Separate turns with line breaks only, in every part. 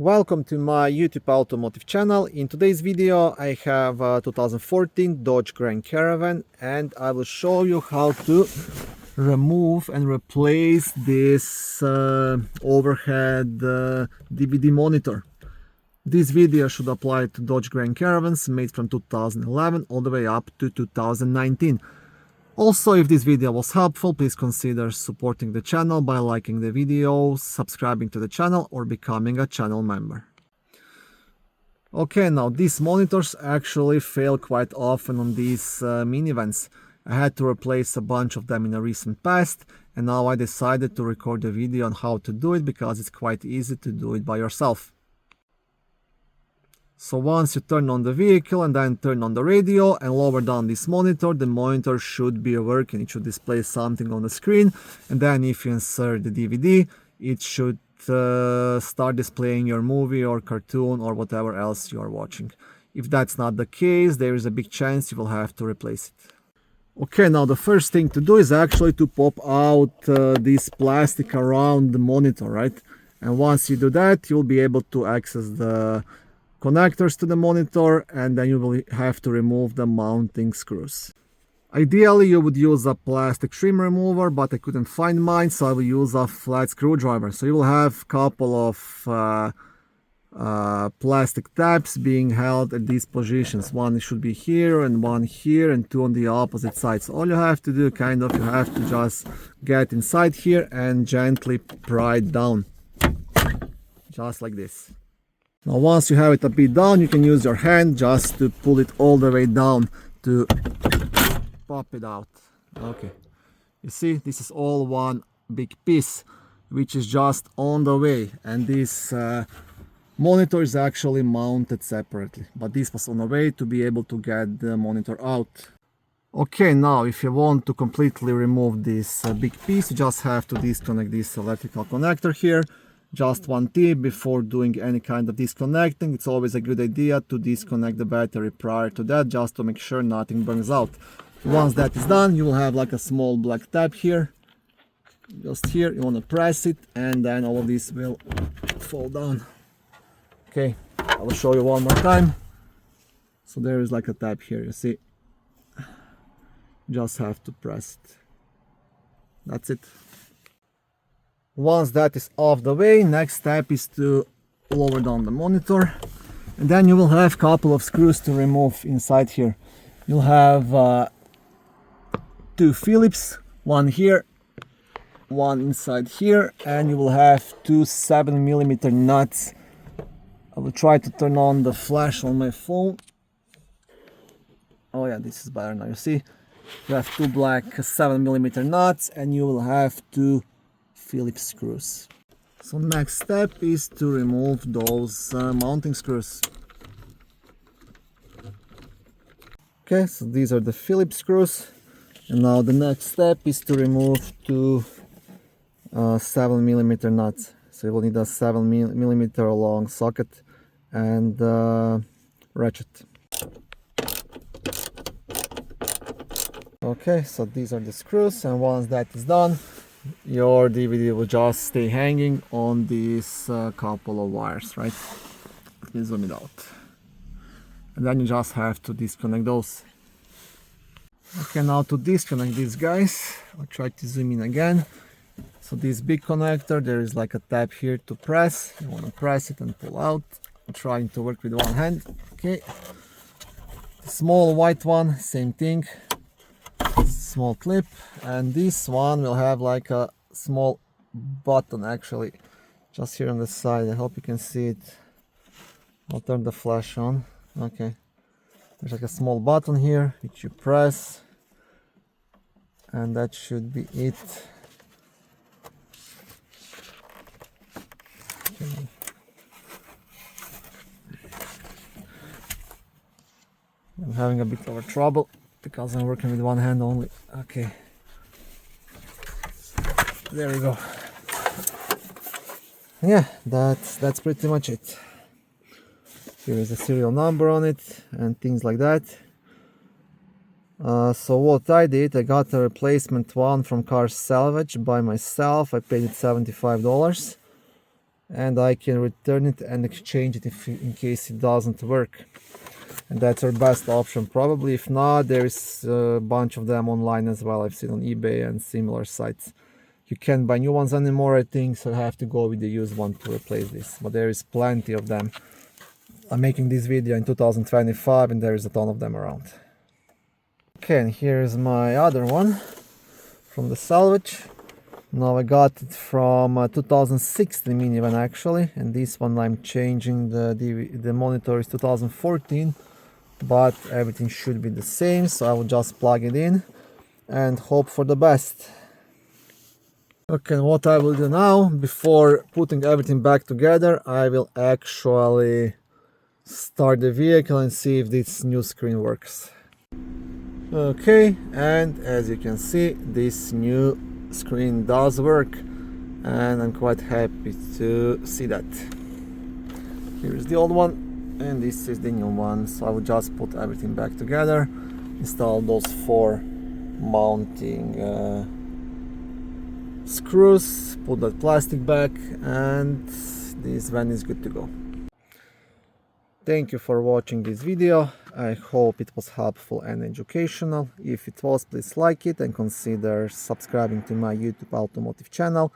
Welcome to my YouTube automotive channel. In today's video I have a 2014 Dodge Grand Caravan and I will show you how to remove and replace this overhead DVD monitor. This video should apply to Dodge Grand Caravans made from 2011 all the way up to 2019. Also, if this video was helpful, please consider supporting the channel by liking the video, subscribing to the channel, or becoming a channel member. Okay, now these monitors actually fail quite often on these minivans. I had to replace a bunch of them in a recent past, and now I decided to record a video on how to do it because it's quite easy to do it by yourself. So once you turn on the vehicle and then turn on the radio and lower down this monitor, the monitor should be working. It should display something on the screen, and then if you insert the DVD, it should start displaying your movie or cartoon or whatever else you are watching. If that's not the case, there is a big chance you will have to replace it. Okay, now the first thing to do is actually to pop out this plastic around the monitor, right? And once you do that, you'll be able to access the connectors to the monitor, and then you will have to remove the mounting screws. Ideally you would use a plastic trim remover, but I couldn't find mine, so I will use a flat screwdriver. So you will have a couple of plastic tabs being held at these positions. One should be here and one here and two on the opposite side. So all you have to do you have to just get inside here and gently pry it down, just like this. Now once you have it a bit down, you can use your hand just to pull it all the way down to pop it out. Okay, you see, this is all one big piece which is just on the way, and this monitor is actually mounted separately, but this was on the way to be able to get the monitor out. Okay, now if you want to completely remove this big piece, you just have to disconnect this electrical connector here. Just one tip before doing any kind of disconnecting: it's always a good idea to disconnect the battery prior to that, just to make sure nothing burns out. Once that is done, you will have like a small black tab here. Just here, you want to press it, and then all of this will fall down. Okay, I will show you one more time. So there is like a tab here, you see. Just have to press it. That's it. Once that is off the way, next step is to lower down the monitor, and then you will have a couple of screws to remove inside here. You'll have two Phillips, one here, one inside here, and you will have two 7mm nuts. I will try to turn on the flash on my phone. Oh yeah, this is better now. You see, you have two black 7mm nuts, and you will have two Phillips screws. So next step is to remove those mounting screws. Okay, so these are the Phillips screws, and now the next step is to remove two 7mm nuts. So you will need a 7mm long socket and ratchet. Okay, so these are the screws, and once that is done, your DVD will just stay hanging on these couple of wires, right? Let me zoom it out. And then you just have to disconnect those. Okay, now to disconnect these guys, I'll try to zoom in again. So this big connector, there is like a tab here to press. You want to press it and pull out. I'm trying to work with one hand. Okay. The small white one, same thing. Small clip, and this one will have like a small button actually just here on the side. I hope you can see it. I'll turn the flash on. Okay, there's like a small button here which you press, and that should be it. Okay. I'm having a bit of trouble because I'm working with one hand only. Okay, there we go. Yeah, that's pretty much it. Here is a serial number on it and things like that. So what I did, I got a replacement one from Salvage by myself. I paid it $75. and I can return it and exchange it if in case it doesn't work. And that's our best option probably. If not, there is a bunch of them online as well. I've seen on eBay and similar sites. You can't buy new ones anymore, I think, so I have to go with the used one to replace this, but there is plenty of them. I'm making this video in 2025 and there is a ton of them around. Okay, and here's my other one from the salvage. Now I got it from 2016 minivan actually, and this one I'm changing the monitor is 2014, but everything should be the same, so I will just plug it in and hope for the best. Okay, and what I will do now, before putting everything back together, I will actually start the vehicle and see if this new screen works. Okay, and as you can see, this new screen does work, and I'm quite happy to see that. Here's the old one, and this is the new one. So I will just put everything back together, install those 4 mounting screws, put that plastic back, and this van is good to go. Thank you for watching this video. I hope it was helpful and educational. If it was, please like it and consider subscribing to my YouTube automotive channel.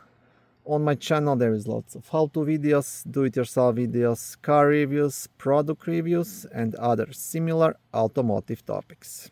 On my channel there is lots of how-to videos, do-it-yourself videos, car reviews, product reviews and other similar automotive topics.